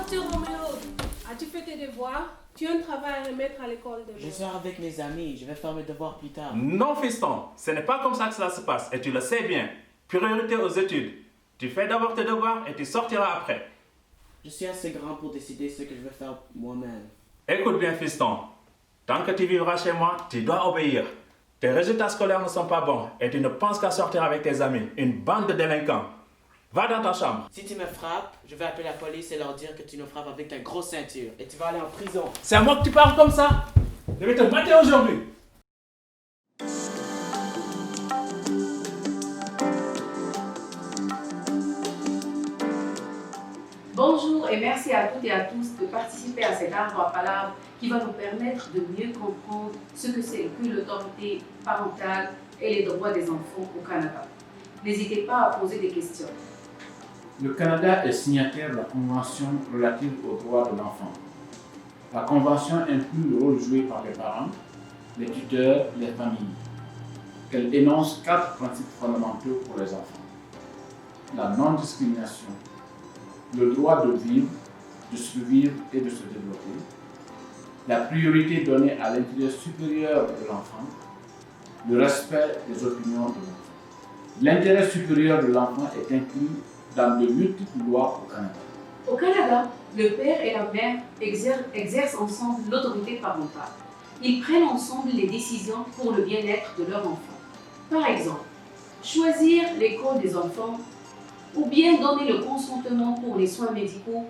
sortir, Roméo. As-tu fait tes devoirs? Tu as un travail à remettre à l'école demain. Je sors avec mes amis, je vais faire mes devoirs plus tard. Non, fiston, ce n'est pas comme ça que cela se passe et tu le sais bien. Priorité aux études. Tu fais d'abord tes devoirs et tu sortiras après. Je suis assez grand pour décider ce que je vais faire moi-même. Écoute bien, fiston. Tant que tu vivras chez moi, tu dois obéir. Tes résultats scolaires ne sont pas bons et tu ne penses qu'à sortir avec tes amis, une bande de délinquants. Va dans ta chambre. Si tu me frappes, je vais appeler la police et leur dire que tu nous frappes avec ta grosse ceinture. Et tu vas aller en prison. C'est à moi que tu parles comme ça? Je vais te mater aujourd'hui. Bonjour et merci à toutes et à tous de participer à cet arbre à palabre qui va nous permettre de mieux comprendre ce que c'est que l'autorité parentale et les droits des enfants au Canada. N'hésitez pas à poser des questions. Le Canada est signataire de la Convention relative aux droits de l'enfant. La Convention inclut le rôle joué par les parents, les tuteurs et les familles. Elle énonce 4 principes fondamentaux pour les enfants. La non-discrimination, le droit de vivre, de survivre et de se développer, la priorité donnée à l'intérêt supérieur de l'enfant, le respect des opinions de l'enfant. L'intérêt supérieur de l'enfant est inclus dans de multiples lois au Canada. Au Canada, le père et la mère exercent ensemble l'autorité parentale. Ils prennent ensemble les décisions pour le bien-être de leur enfant. Par exemple, choisir l'école des enfants, ou bien donner le consentement pour les soins médicaux,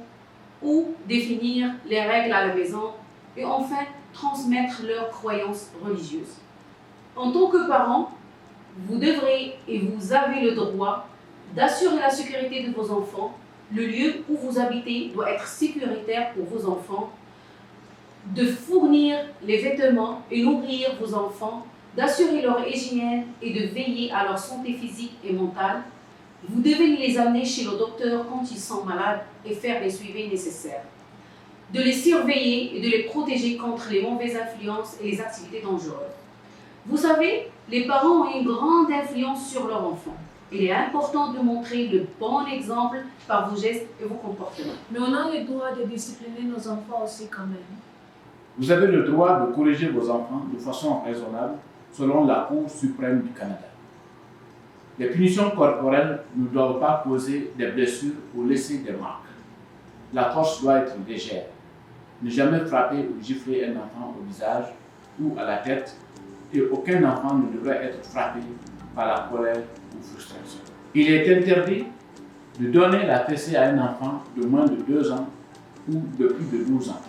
ou définir les règles à la maison, et enfin transmettre leurs croyances religieuses. En tant que parent, vous devrez et vous avez le droit d'assurer la sécurité de vos enfants. Le lieu où vous habitez doit être sécuritaire pour vos enfants, de fournir les vêtements et nourrir vos enfants, d'assurer leur hygiène et de veiller à leur santé physique et mentale. Vous devez les amener chez le docteur quand ils sont malades et faire les suivis nécessaires. De les surveiller et de les protéger contre les mauvaises influences et les activités dangereuses. Vous savez, les parents ont une grande influence sur leurs enfants. Il est important de montrer le bon exemple par vos gestes et vos comportements. Mais on a le droit de discipliner nos enfants aussi quand même. Vous avez le droit de corriger vos enfants de façon raisonnable selon la Cour suprême du Canada. Les punitions corporelles ne doivent pas causer des blessures ou laisser des marques. La force doit être légère. Ne jamais frapper ou gifler un enfant au visage ou à la tête, et aucun enfant ne devrait être frappé par la colère ou frustration. Il est interdit de donner la fessée à un enfant de moins de 2 ans ou de plus de 12 ans,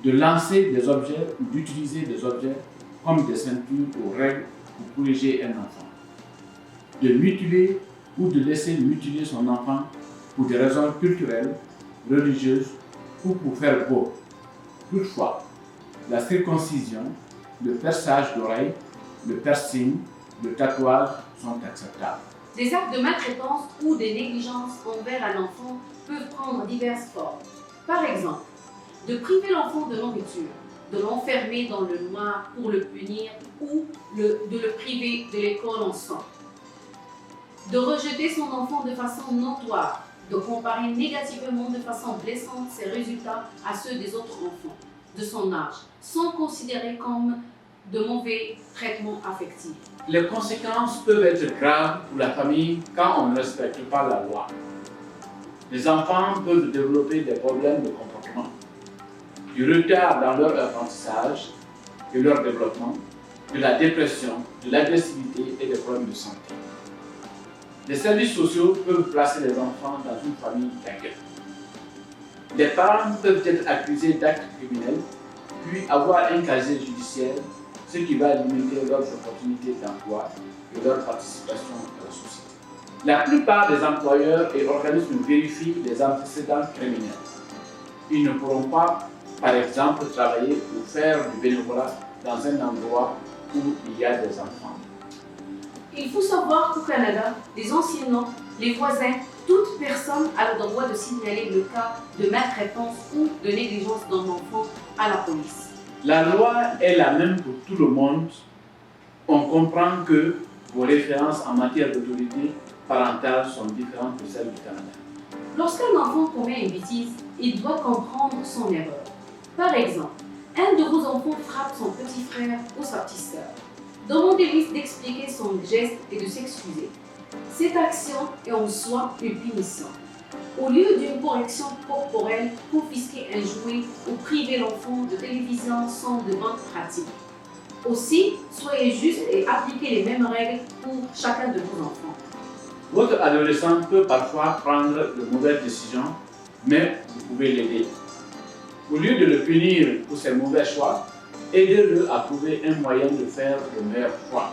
de lancer des objets ou d'utiliser des objets comme des ceintures ou règles pour corriger un enfant, de mutiler ou de laisser mutiler son enfant pour des raisons culturelles, religieuses ou pour faire beau. Toutefois, la circoncision, le perçage d'oreilles, le piercing, le tatouage sont acceptables. Des actes de maltraitance ou de négligence envers un enfant peuvent prendre diverses formes. Par exemple, de priver l'enfant de nourriture, de l'enfermer dans le noir pour le punir ou de le priver de l'école en sang. De rejeter son enfant de façon notoire, de comparer négativement de façon blessante ses résultats à ceux des autres enfants de son âge, sans considérer comme de mauvais traitements affectifs. Les conséquences peuvent être graves pour la famille quand on ne respecte pas la loi. Les enfants peuvent développer des problèmes de comportement, du retard dans leur apprentissage et leur développement, de la dépression, de l'agressivité et des problèmes de santé. Les services sociaux peuvent placer les enfants dans une famille d'accueil. Les parents peuvent être accusés d'actes criminels, puis avoir un casier judiciaire, ce qui va limiter leurs opportunités d'emploi et leur participation à la société. La plupart des employeurs et organismes vérifient les antécédents criminels. Ils ne pourront pas, par exemple, travailler ou faire du bénévolat dans un endroit où il y a des enfants. Il faut savoir qu'au Canada, les enseignants, les voisins, toute personne a le droit de signaler le cas de maltraitance ou de négligence d'un enfant à la police. La loi est la même pour tout le monde. On comprend que vos références en matière d'autorité parentale sont différentes de celles du Canada. Lorsqu'un enfant commet une bêtise, il doit comprendre son erreur. Par exemple, un de vos enfants frappe son petit frère ou sa petite sœur. Demandez-lui d'expliquer son geste et de s'excuser. Cette action est en soi une punition. Au lieu d'une correction corporelle, confisquer un jouet ou priver l'enfant de télévision sont de bonnes pratiques. Aussi, soyez juste et appliquez les mêmes règles pour chacun de vos enfants. Votre adolescent peut parfois prendre de mauvaises décisions, mais vous pouvez l'aider. Au lieu de le punir pour ses mauvais choix, aidez-le à trouver un moyen de faire le meilleur choix.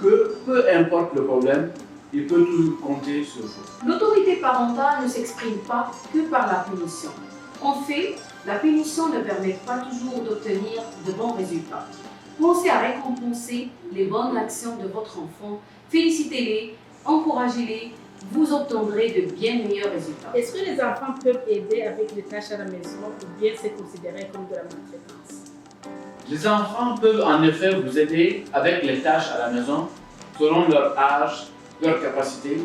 Que peu importe le problème, il peut toujours compter sur vous. L'autorité parentale ne s'exprime pas que par la punition. En fait, la punition ne permet pas toujours d'obtenir de bons résultats. Pensez à récompenser les bonnes actions de votre enfant, félicitez-les, encouragez-les, vous obtiendrez de bien meilleurs résultats. Est-ce que les enfants peuvent aider avec les tâches à la maison ou bien c'est considéré comme de la maltraitance? Les enfants peuvent en effet vous aider avec les tâches à la maison selon leur âge, leur capacité,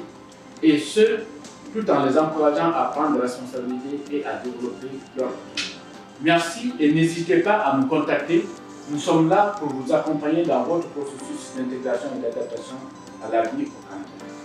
et ce, tout en les encourageant à prendre des responsabilités et à développer leur vie. Merci et n'hésitez pas à nous contacter. Nous sommes là pour vous accompagner dans votre processus d'intégration et d'adaptation à la vie au Canada.